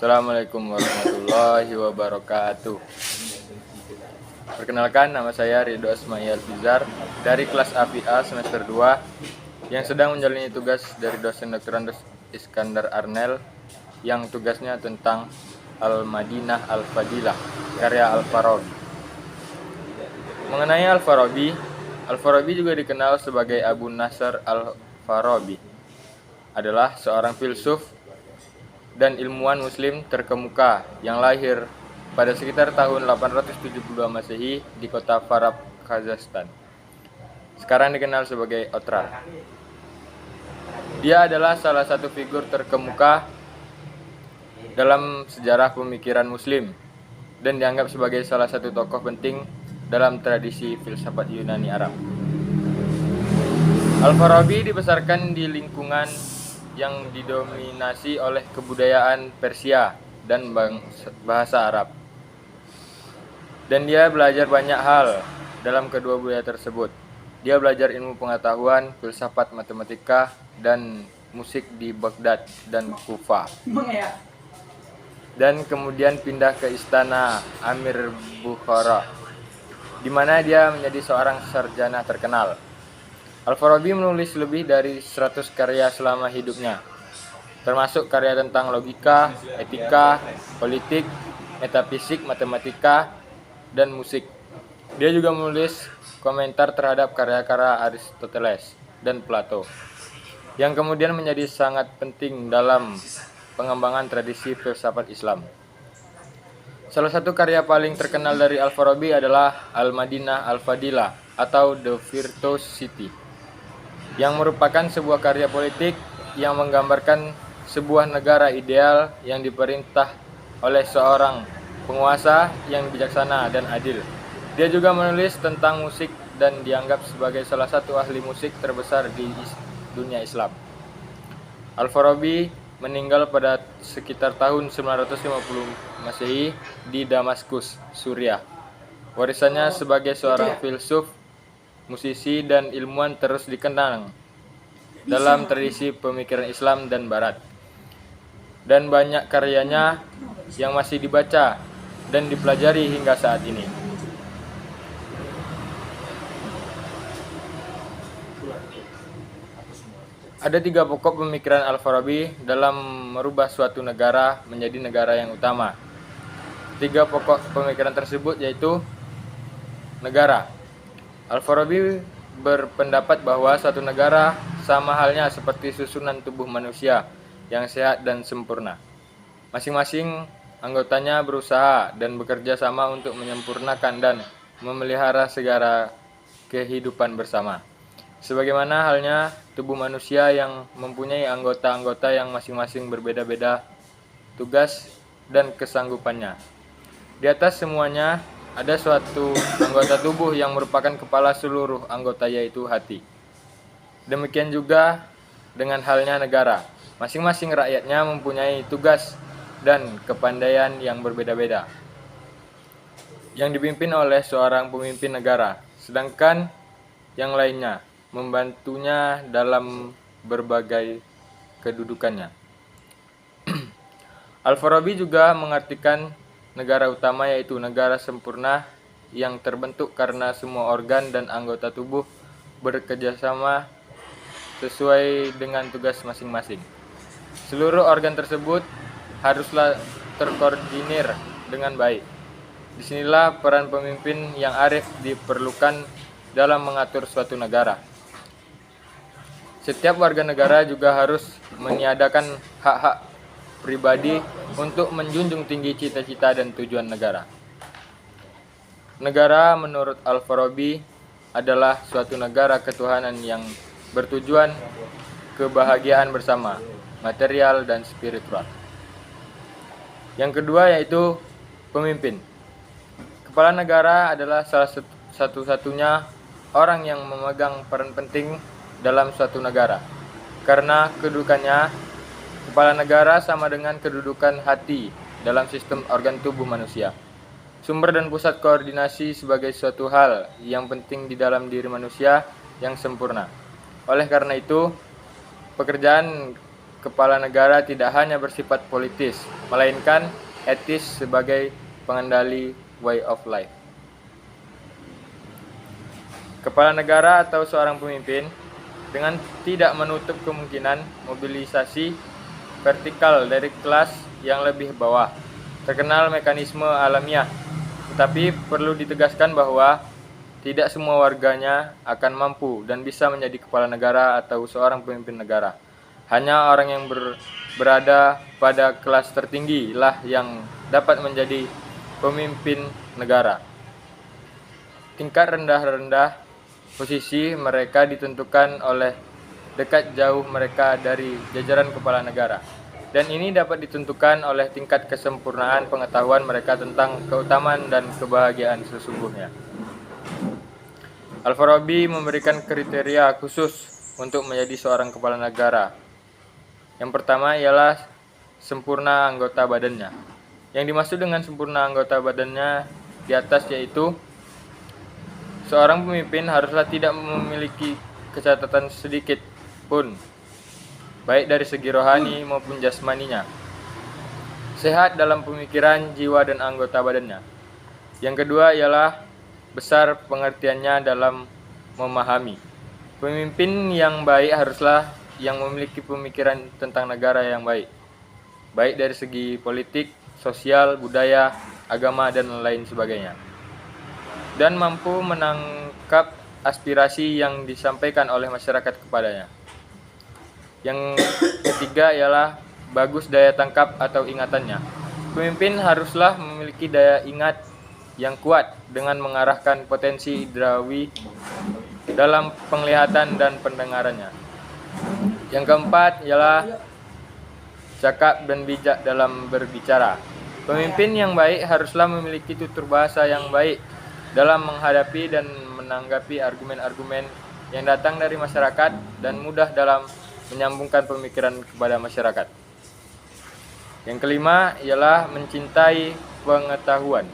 Assalamualaikum warahmatullahi wabarakatuh. Perkenalkan, nama saya Ridho Asmail Fizar dari kelas APA semester 2 yang sedang menjalani tugas dari dosen Dr. Andes Iskandar Arnel yang tugasnya tentang Al-Madinah Al-Fadilah karya Al-Farabi. Mengenai Al-Farabi juga dikenal sebagai Abu Nasr Al-Farabi, adalah seorang filsuf dan ilmuwan muslim terkemuka yang lahir pada sekitar tahun 872 Masehi di kota Farab, Kazakhstan. Sekarang dikenal sebagai Otrar. Dia adalah salah satu figur terkemuka dalam sejarah pemikiran muslim dan dianggap sebagai salah satu tokoh penting dalam tradisi filsafat Yunani Arab. Al-Farabi dibesarkan di lingkungan yang didominasi oleh kebudayaan Persia dan bahasa Arab. Dan dia belajar banyak hal dalam kedua budaya tersebut. Dia belajar ilmu pengetahuan, filsafat, matematika, dan musik di Baghdad dan Kufah. Dan kemudian pindah ke istana Amir Bukhara, di mana dia menjadi seorang sarjana terkenal. Al-Farabi menulis lebih dari 100 karya selama hidupnya, termasuk karya tentang logika, etika, politik, metafisik, matematika, dan musik. Dia juga menulis komentar terhadap karya-karya Aristoteles dan Plato, yang kemudian menjadi sangat penting dalam pengembangan tradisi filsafat Islam. Salah satu karya paling terkenal dari Al-Farabi adalah Al-Madinah Al-Fadilah atau The Virtuous City, yang merupakan sebuah karya politik yang menggambarkan sebuah negara ideal yang diperintah oleh seorang penguasa yang bijaksana dan adil. Dia juga menulis tentang musik dan dianggap sebagai salah satu ahli musik terbesar di dunia Islam. Al-Farabi meninggal pada sekitar tahun 950 Masehi di Damaskus, Suriah. Warisannya sebagai seorang filsuf, musisi, dan ilmuwan terus dikenang dalam tradisi pemikiran Islam dan Barat. Dan banyak karyanya yang masih dibaca dan dipelajari hingga saat ini. Ada 3 pokok pemikiran Al-Farabi dalam merubah suatu negara menjadi negara yang utama. 3 pokok pemikiran tersebut yaitu negara. Al-Farabi berpendapat bahwa suatu negara sama halnya seperti susunan tubuh manusia yang sehat dan sempurna. Masing-masing anggotanya berusaha dan bekerja sama untuk menyempurnakan dan memelihara segala kehidupan bersama. Sebagaimana halnya tubuh manusia yang mempunyai anggota-anggota yang masing-masing berbeda-beda tugas dan kesanggupannya. Di atas semuanya ada suatu anggota tubuh yang merupakan kepala seluruh anggota, yaitu hati. Demikian juga dengan halnya negara. Masing-masing rakyatnya mempunyai tugas dan kepandaian yang berbeda-beda, yang dipimpin oleh seorang pemimpin negara, sedangkan yang lainnya membantunya dalam berbagai kedudukannya. Al-Farabi juga mengartikan negara utama yaitu negara sempurna yang terbentuk karena semua organ dan anggota tubuh bekerjasama sesuai dengan tugas masing-masing. Seluruh organ tersebut haruslah terkoordinir dengan baik. Disinilah peran pemimpin yang arif diperlukan dalam mengatur suatu negara. Setiap warga negara juga harus meniadakan hak-hak pribadi untuk menjunjung tinggi cita-cita dan tujuan negara. Negara menurut Al-Farabi adalah suatu negara ketuhanan yang bertujuan kebahagiaan bersama, material dan spiritual. Yang kedua yaitu pemimpin. Kepala negara adalah salah satu-satunya orang yang memegang peran penting dalam suatu negara. Karena kedudukannya, kepala negara sama dengan kedudukan hati dalam sistem organ tubuh manusia. Sumber dan pusat koordinasi sebagai suatu hal yang penting di dalam diri manusia yang sempurna. Oleh karena itu, pekerjaan kepala negara tidak hanya bersifat politis, melainkan etis sebagai pengendali way of life. Kepala negara atau seorang pemimpin dengan tidak menutup kemungkinan mobilisasi vertikal dari kelas yang lebih bawah, terkenal mekanisme alamiah, tetapi perlu ditegaskan bahwa tidak semua warganya akan mampu dan bisa menjadi kepala negara atau seorang pemimpin negara. Hanya orang yang berada pada kelas tertinggi lah yang dapat menjadi pemimpin negara. Tingkat rendah-rendah posisi mereka ditentukan oleh dekat jauh mereka dari jajaran kepala negara. Dan ini dapat ditentukan oleh tingkat kesempurnaan pengetahuan mereka tentang keutamaan dan kebahagiaan sesungguhnya. Al-Farabi memberikan kriteria khusus untuk menjadi seorang kepala negara. Yang pertama ialah sempurna anggota badannya. Yang dimaksud dengan sempurna anggota badannya di atas yaitu seorang pemimpin haruslah tidak memiliki kecacatan sedikit pun, baik dari segi rohani maupun jasmaninya. Sehat dalam pemikiran, jiwa, dan anggota badannya. Yang kedua ialah besar pengertiannya dalam memahami. Pemimpin yang baik haruslah yang memiliki pemikiran tentang negara yang baik, baik dari segi politik, sosial, budaya, agama, dan lain sebagainya, dan mampu menangkap aspirasi yang disampaikan oleh masyarakat kepadanya. Yang ketiga ialah bagus daya tangkap atau ingatannya. Pemimpin haruslah memiliki daya ingat yang kuat dengan mengarahkan potensi indrawi dalam penglihatan dan pendengarannya. Yang keempat ialah cakap dan bijak dalam berbicara. Pemimpin yang baik haruslah memiliki tutur bahasa yang baik dalam menghadapi dan menanggapi argumen-argumen yang datang dari masyarakat dan mudah dalam menyambungkan pemikiran kepada masyarakat. Yang kelima ialah mencintai pengetahuan.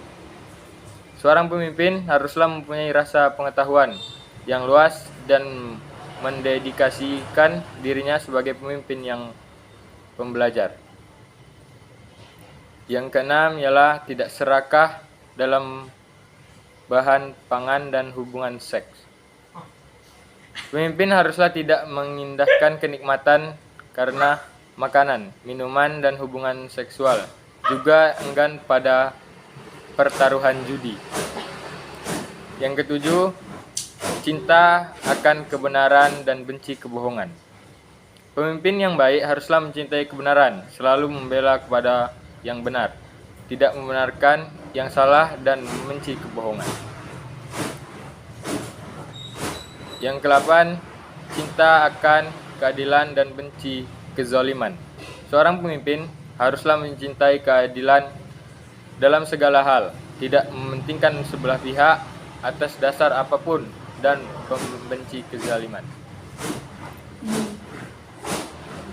Seorang pemimpin haruslah mempunyai rasa pengetahuan yang luas dan mendedikasikan dirinya sebagai pemimpin yang pembelajar. Yang keenam ialah tidak serakah dalam bahan pangan dan hubungan seks. Pemimpin haruslah tidak mengindahkan kenikmatan karena makanan, minuman, dan hubungan seksual. Juga enggan pada pertaruhan judi. Yang ketujuh, cinta akan kebenaran dan benci kebohongan. Pemimpin yang baik haruslah mencintai kebenaran, selalu membela kepada yang benar, tidak membenarkan yang salah, dan membenci kebohongan. Yang ke-8, cinta akan keadilan dan benci kezaliman. Seorang pemimpin haruslah mencintai keadilan dalam segala hal, tidak mementingkan sebelah pihak atas dasar apapun, dan membenci kezaliman.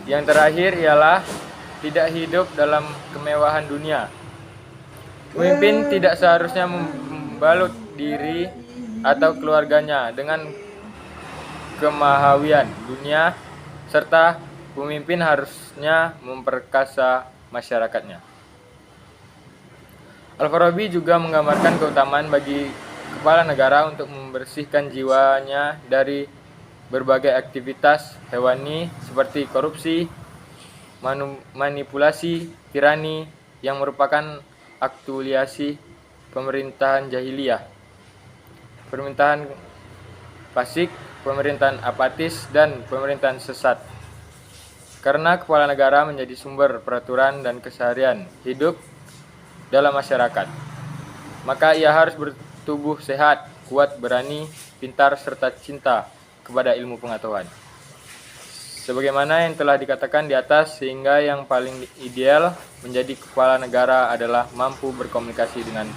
Yang terakhir ialah tidak hidup dalam kemewahan dunia. Pemimpin tidak seharusnya membalut diri atau keluarganya dengan kemahawian dunia, serta pemimpin harusnya memperkasa masyarakatnya. Al-Farabi juga menggambarkan keutamaan bagi kepala negara untuk membersihkan jiwanya dari berbagai aktivitas hewani seperti korupsi, manipulasi, tirani yang merupakan aktualisasi pemerintahan jahiliyah, pemerintahan fasik, pemerintahan apatis, dan pemerintahan sesat. Karena kepala negara menjadi sumber peraturan dan keseharian hidup dalam masyarakat, maka ia harus bertubuh sehat, kuat, berani, pintar, serta cinta kepada ilmu pengetahuan. Sebagaimana yang telah dikatakan di atas, sehingga yang paling ideal menjadi kepala negara adalah mampu berkomunikasi dengan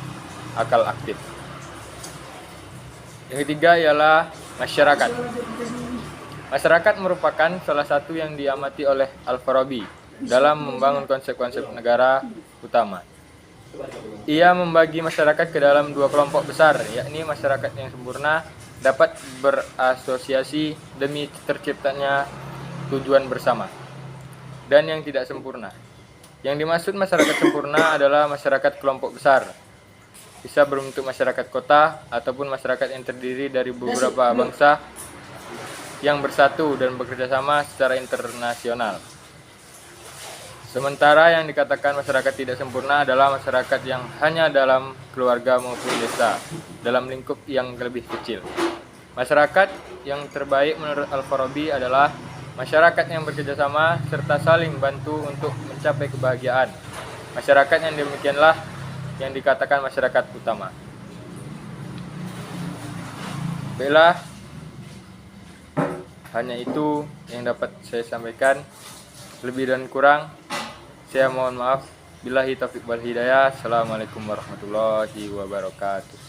akal aktif. Yang ketiga ialah masyarakat. Masyarakat merupakan salah satu yang diamati oleh Al-Farabi dalam membangun konsep-konsep negara utama. Ia membagi masyarakat ke dalam dua kelompok besar, yakni masyarakat yang sempurna dapat berasosiasi demi terciptanya tujuan bersama. dan yang tidak sempurna. Yang dimaksud masyarakat sempurna adalah masyarakat kelompok besar, bisa berbentuk masyarakat kota ataupun masyarakat yang terdiri dari beberapa bangsa yang bersatu dan bekerja sama secara internasional. Sementara yang dikatakan masyarakat tidak sempurna adalah masyarakat yang hanya dalam keluarga maupun desa, dalam lingkup yang lebih kecil. Masyarakat yang terbaik menurut Al-Farabi adalah masyarakat yang bekerja sama serta saling bantu untuk mencapai kebahagiaan. Masyarakat yang demikianlah yang dikatakan masyarakat utama. Baiklah, hanya itu yang dapat saya sampaikan. Lebih dan kurang saya mohon maaf. Billahi taufiq wal hidayah. Assalamualaikum warahmatullahi wabarakatuh.